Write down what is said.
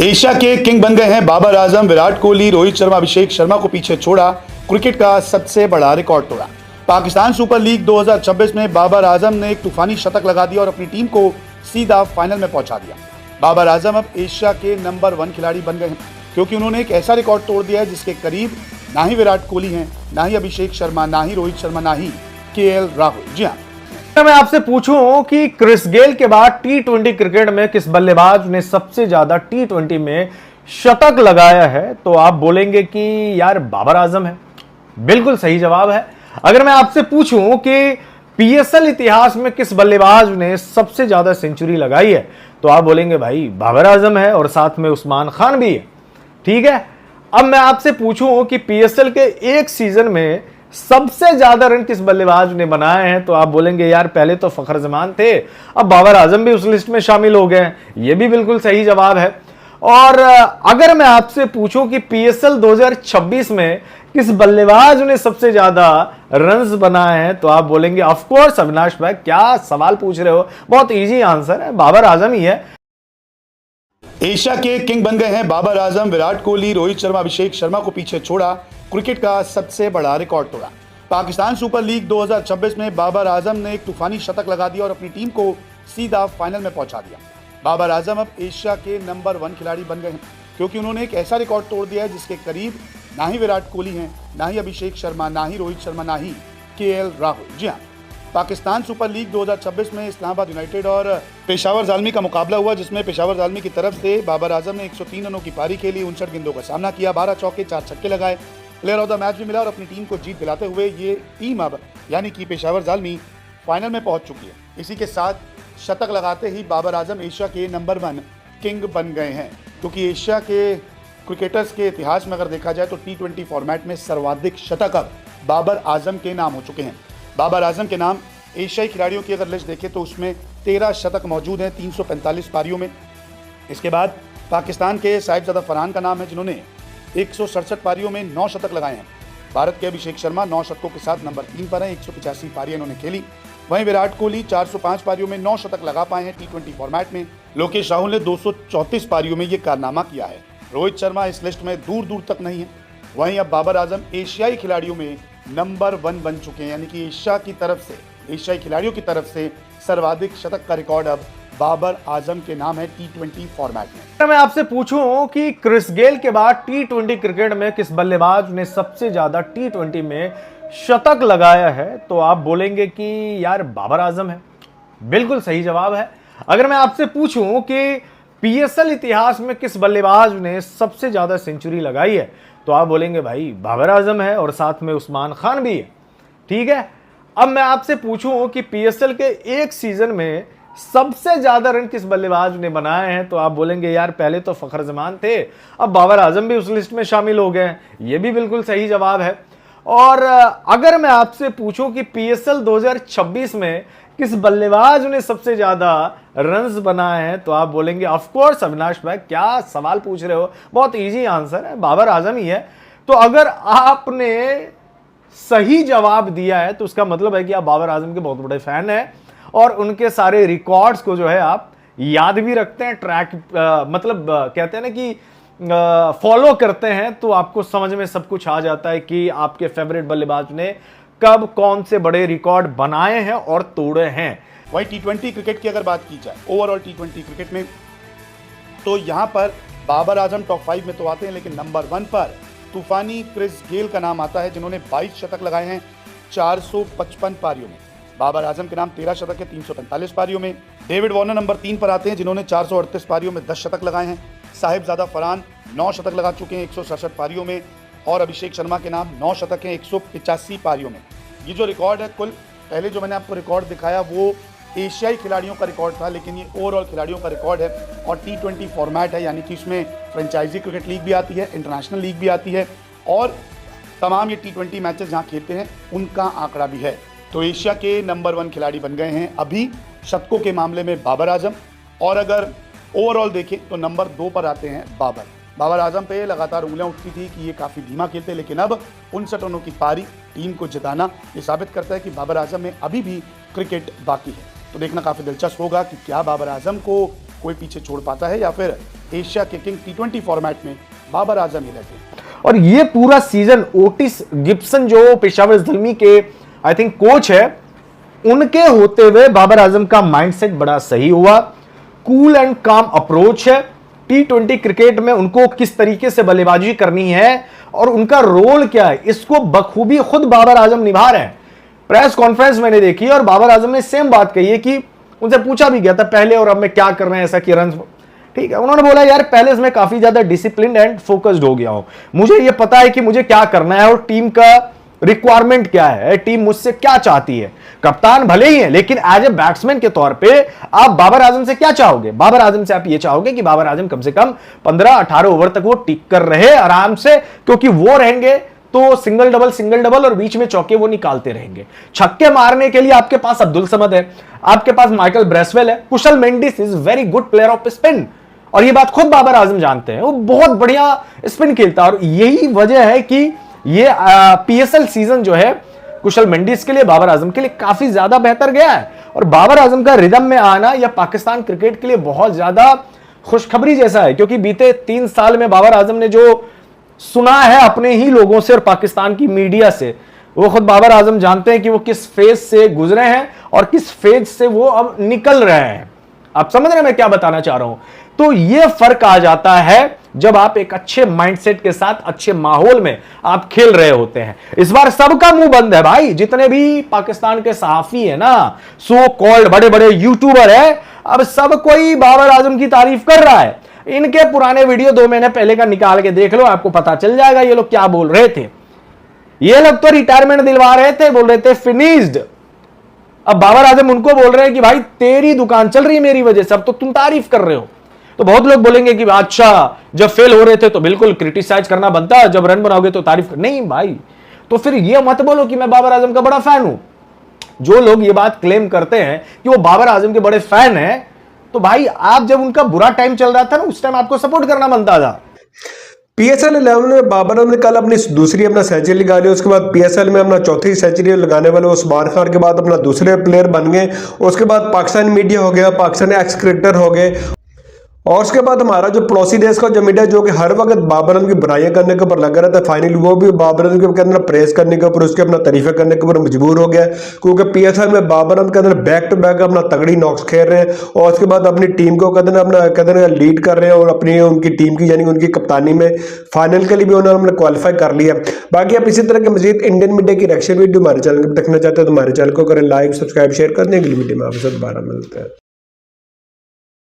Asia के king बन गए हैं बाबर आजम। विराट कोहली, रोहित शर्मा, अभिषेक शर्मा को पीछे छोड़ा, क्रिकेट का सबसे बड़ा रिकॉर्ड तोड़ा। पाकिस्तान सुपर लीग 2026 में बाबर आजम ने एक तूफानी शतक लगा दिया और अपनी टीम को सीधा फाइनल में पहुंचा दिया। बाबर आजम अब एशिया के नंबर 1 खिलाड़ी बन गए हैं, क्योंकि उन्होंने एक ऐसा रिकॉर्ड तोड़ दिया है जिसके करीब ना ही विराट कोहली हैं, ना ही अभिषेक शर्मा, ना ही रोहित शर्मा, ना ही केएल राहुल। जी हाँ, मैं आपसे पूछूं कि क्रिस गेल के बाद टी20 क्रिकेट में किस बल्लेबाज ने सबसे ज्यादा टी20 में शतक लगाया है, तो आप बोलेंगे कि यार बाबर आजम है। बिल्कुल सही जवाब है। अगर मैं आपसे पूछूं कि पीएसएल इतिहास में किस बल्लेबाज ने सबसे ज्यादा सेंचुरी लगाई है, तो आप बोलेंगे भाई बाबर आजम है और साथ में उस्मान खान भी है। ठीक है, अब मैं आपसे पूछूं कि पीएसएल के एक सीजन में सबसे ज्यादा रन किस बल्लेबाज ने बनाए हैं, तो आप बोलेंगे यार पहले तो फखर जमान थे, अब बाबर आजम भी उस लिस्ट में शामिल हो गए। ये भी बिल्कुल सही जवाब है। और अगर मैं आपसे पूछूं कि पीएसएल 2026 में किस बल्लेबाज ने सबसे ज्यादा रन्स बनाए हैं, तो आप बोलेंगे ऑफ कोर्स अविनाश भाई, क्या सवाल पूछ रहे हो, बहुत इजी आंसर है, बाबर आजम ही है। एशिया के किंग बन गए हैं बाबर आजम। विराट कोहली, रोहित शर्मा, अभिषेक शर्मा को पीछे छोड़ा, क्रिकेट का सबसे बड़ा रिकॉर्ड तोड़ा। पाकिस्तान सुपर लीग 2026 में बाबर आजम ने एक तूफानी शतक लगा दिया और अपनी टीम को सीधा फाइनल में पहुंचा दिया। बाबर आजम अब एशिया के नंबर 1 खिलाड़ी बन गए हैं, क्योंकि उन्होंने एक ऐसा रिकॉर्ड तोड़ दिया है जिसके करीब ना ही विराट कोहली हैं, ना ही अभिषेक शर्मा, ना ही रोहित शर्मा, ना ही केएल राहुल। जी हाँ, पाकिस्तान सुपर लीग 2026 में इस्लामाबाद यूनाइटेड और पेशावर ज़ालमी का मुकाबला हुआ, जिसमें पेशावर ज़ालमी की तरफ से बाबर आजम ने 103 रनों की पारी खेली, 59 गेंदों का सामना किया, 12 चौके 4 छक्के लगाए, प्लेयर ऑफ द मैच भी मिला और अपनी टीम को जीत दिलाते हुए ये टीम अब यानी कि पेशावर ज़ालमी फाइनल में पहुंच चुकी है। इसी के साथ शतक लगाते ही बाबर आजम एशिया के नंबर 1 किंग बन गए हैं, क्योंकि एशिया के क्रिकेटर्स के इतिहास में अगर देखा जाए तो टी20 फॉर्मेट में सर्वाधिक शतक अब बाबर आजम के नाम हो चुके हैं। बाबर आजम के नाम एशियाई खिलाड़ियों की अगर लिस्ट देखें तो उसमें 13 शतक मौजूद हैं 345 पारियों में। इसके बाद पाकिस्तान के साहिबजादा फरहान का नाम है, जिन्होंने 167 पारियों में 9 शतक लगाए हैं। भारत के अभिषेक शर्मा 9 शतकों के साथ नंबर 3 पर हैं, 185 पारियां इन्होंने खेली। वहीं विराट कोहली 405 पारियों में 9 शतक लगा पाए हैं टी20 फॉर्मेट में। लोकेश राहुल ने 234 पारियों में ये कारनामा किया है। रोहित शर्मा इस लिस्ट में दूर दूर तक नहीं है। वहीं अब बाबर आजम एशियाई खिलाड़ियों में नंबर 1 बन चुके हैं, यानी कि एशिया की तरफ से, एशियाई खिलाड़ियों की तरफ से सर्वाधिक शतक का रिकॉर्ड अब बाबर आजम के नाम है टी20 फॉर्मेट में। मैं आपसे पूछूं कि क्रिस गेल के बाद टी20 क्रिकेट में किस बल्लेबाज ने सबसे ज्यादा टी20 में शतक लगाया है, तो आप बोलेंगे कि यार बाबर आजम है। बिल्कुल सही जवाब है। अगर मैं आपसे पूछूं कि पीएसएल इतिहास में किस बल्लेबाज ने सबसे ज्यादा सेंचुरी लगाई है, तो आप बोलेंगे भाई बाबर आजम है और साथ में उस्मान खान भी है। ठीक है, अब मैं आपसे पूछूं कि पीएसएल के एक सीजन में सबसे ज्यादा रन किस बल्लेबाज ने बनाए हैं, तो आप बोलेंगे यार पहले तो फखर जमान थे, अब बाबर आजम भी उस लिस्ट में शामिल हो गए। ये भी बिल्कुल सही जवाब है। और अगर मैं आपसे पूछूं कि पीएसएल 2026 में किस बल्लेबाज ने सबसे ज्यादा रन्स बनाए हैं, तो आप बोलेंगे ऑफ कोर्स अविनाश भाई, क्या सवाल पूछ रहे हो, बहुत इजी आंसर है, बाबर आजम ही है। तो अगर आपने सही जवाब दिया है तो उसका मतलब है कि आप बाबर आजम के बहुत बड़े फैन हैं और उनके सारे रिकॉर्ड्स को जो है आप याद भी रखते हैं, ट्रैक कहते हैं ना कि फॉलो करते हैं, तो आपको समझ में सब कुछ आ जाता है कि आपके फेवरेट बल्लेबाज ने कब कौन से बड़े रिकॉर्ड बनाए हैं और तोड़े हैं। वही टी20 क्रिकेट की अगर बात की जाए, ओवरऑल टी20 क्रिकेट में, तो यहाँ पर बाबर आजम टॉप 5 में तो आते हैं, लेकिन नंबर 1 पर तूफानी क्रिस गेल का नाम आता है, जिन्होंने 22 शतक लगाए हैं 455 पारियों में। बाबर आजम के नाम 13 शतक है 345 पारियों में। डेविड वार्नर नंबर 3 पर आते हैं, जिन्होंने 438 पारियों में 10 शतक लगाए हैं। साहिबजादा फरहान 9 शतक लगा चुके हैं 167 पारियों में। और अभिषेक शर्मा के नाम 9 शतक हैं 185 पारियों में। ये जो रिकॉर्ड है, कुल पहले जो मैंने आपको रिकॉर्ड दिखाया वो एशियाई खिलाड़ियों का रिकॉर्ड था, लेकिन ये ओवरऑल खिलाड़ियों का रिकॉर्ड है और टी20 फॉर्मेट है, यानी कि इसमें फ्रेंचाइजी क्रिकेट लीग भी आती है, इंटरनेशनल लीग भी आती है और तमाम ये टी20 मैचेस जहाँ खेलते हैं उनका आंकड़ा भी है। तो एशिया के नंबर 1 खिलाड़ी बन गए हैं अभी शतकों के मामले में बाबर आजम। और अगर ओवरऑल देखें तो नंबर 2 पर आते हैं बाबर आजम पे लगातार उंगलियां उठती थी कि ये काफ़ी धीमा खेलते हैं, लेकिन अब 59 रनों की पारी टीम को जिताना ये साबित करता है कि बाबर आजम में अभी भी क्रिकेट बाकी है। तो देखना काफ़ी दिलचस्प होगा कि क्या बाबर आजम को कोई पीछे छोड़ पाता है या फिर एशिया के किंग T20 फॉर्मेट में बाबर आजम ही रहते हैं। और ये पूरा सीजन ओटिस गिब्सन जो पेशावर ज़ल्मी के आई थिंक कोच है, उनके होते हुए बाबर आजम का माइंडसेट बड़ा सही हुआ। कूल एंड काम अप्रोच है। T20 क्रिकेट में उनको किस तरीके से बल्लेबाजी करनी है और उनका रोल क्या है, इसको बखूबी खुद बाबर आजम निभा रहे हैं। प्रेस कॉन्फ्रेंस मैंने देखी और बाबर आजम ने सेम बात कही है कि उनसे पूछा भी गया था पहले और अब में क्या कर रहे हैं ऐसा कि रन, ठीक है, उन्होंने बोला यार पहले इसमें काफी ज्यादा डिसिप्लिन एंड फोकस्ड हो गया हूं, मुझे ये पता है कि मुझे क्या करना है और टीम का रिक्वायरमेंट क्या है, टीम मुझसे क्या चाहती है। कप्तान भले ही है लेकिन एज ए बैट्समैन के तौर पे आप बाबर आजम से क्या चाहोगे? बाबर आजम से आप ये चाहोगे कि बाबर आजम कम से कम 15-18 ओवर तक वो टिक कर रहे आराम से, क्योंकि वो रहेंगे तो सिंगल डबल और बीच में चौके वो निकालते रहेंगे। छक्के मारने के लिए आपके पास अब्दुल समद है, आपके पास माइकल ब्रेसवेल है, Kusal Mendis is very good player of spin, और ये बात खुद बाबर आजम जानते हैं, वो बहुत बढ़िया स्पिन खेलता है। और यही वजह है कि ये पीएसएल सीजन जो है कुशल मेंडिस के लिए, बाबर आजम के लिए काफी ज्यादा बेहतर गया है। और बाबर आजम का रिदम में आना यह पाकिस्तान क्रिकेट के लिए बहुत ज्यादा खुशखबरी जैसा है, क्योंकि बीते 3 साल में बाबर आजम ने जो सुना है अपने ही लोगों से और पाकिस्तान की मीडिया से, वो खुद बाबर आजम जानते हैं कि वो किस फेज से गुजरे हैं और किस फेज से वो अब निकल रहे हैं। आप समझ रहे हैं मैं क्या बताना चाह रहा हूं? तो ये फर्क आ जाता है जब आप एक अच्छे माइंडसेट के साथ अच्छे माहौल में आप खेल रहे होते हैं। इस बार सबका मुंह बंद है भाई, जितने भी पाकिस्तान के सहाफी है ना, सो कॉल्ड बड़े बड़े यूट्यूबर है, अब सब कोई बाबर आजम की तारीफ कर रहा है। इनके पुराने वीडियो 2 महीने पहले का निकाल के देख लो, आपको पता चल जाएगा ये लोग क्या बोल रहे थे। ये लोग तो रिटायरमेंट दिलवा रहे थे, बोल रहे थे फिनिश्ड। अब बाबर आजम उनको बोल रहे हैं कि भाई तेरी दुकान चल रही है मेरी वजह से, अब तो तुम तारीफ कर रहे हो। तो बहुत लोग बोलेंगे कि अच्छा जब फेल हो रहे थे तो बिल्कुल क्रिटिसाइज करना बनता, जब रन बनाओगे तो तारीफ नहीं भाई। तो फिर ये मत बोलो कि मैं बाबर आजम का बड़ा फैन हूं। जो लोग ये बात क्लेम करते हैं कि वो बाबर आजम के बड़े फैन हैं, तो भाई आप जब उनका बुरा टाइम चल रहा था ना, उस टाइम आपको सपोर्ट करना बनता था। पीएसएल 11 में बाबर आजम ने कल अपनी दूसरी अपना सेंचुरी लगा ली। उसके बाद पीएसएल में अपना चौथी सेंचुरी लगाने वाले उस्मान खान के बाद अपना दूसरे प्लेयर बन गए। उसके बाद पाकिस्तान मीडिया हो गया, पाकिस्तान एक्स क्रिकेटर हो गए, और उसके बाद हमारा जो पड़ोसी देश का जो मीडिया जो कि हर वक्त बाबर आजम की बुराइयां करने के ऊपर लगा रहता है, फाइनली वो भी बाबर आजम के अंदर प्रेस करने के ऊपर, उसके अपना तारीफें करने के ऊपर मजबूर हो गया, क्योंकि पीएसएल में बाबर आजम के अंदर बैक टू बैक अपना तगड़ी नॉक्स खेल रहे हैं और उसके बाद अपनी टीम को अपना लीड कर रहे हैं और अपनी उनकी टीम की यानी उनकी कप्तानी में फाइनल के लिए भी उन्होंने क्वालिफाई कर लिया। बाकी आप इसी तरह के मजीद इंडियन मीडिया की रिएक्शन वीडियो हमारे चैनल पर देखना चाहते हैं तो हमारे चैनल को करें लाइक, सब्सक्राइब, शेयर करने के लिए वीडियो में आपके साथ दोबारा मिलते हैं।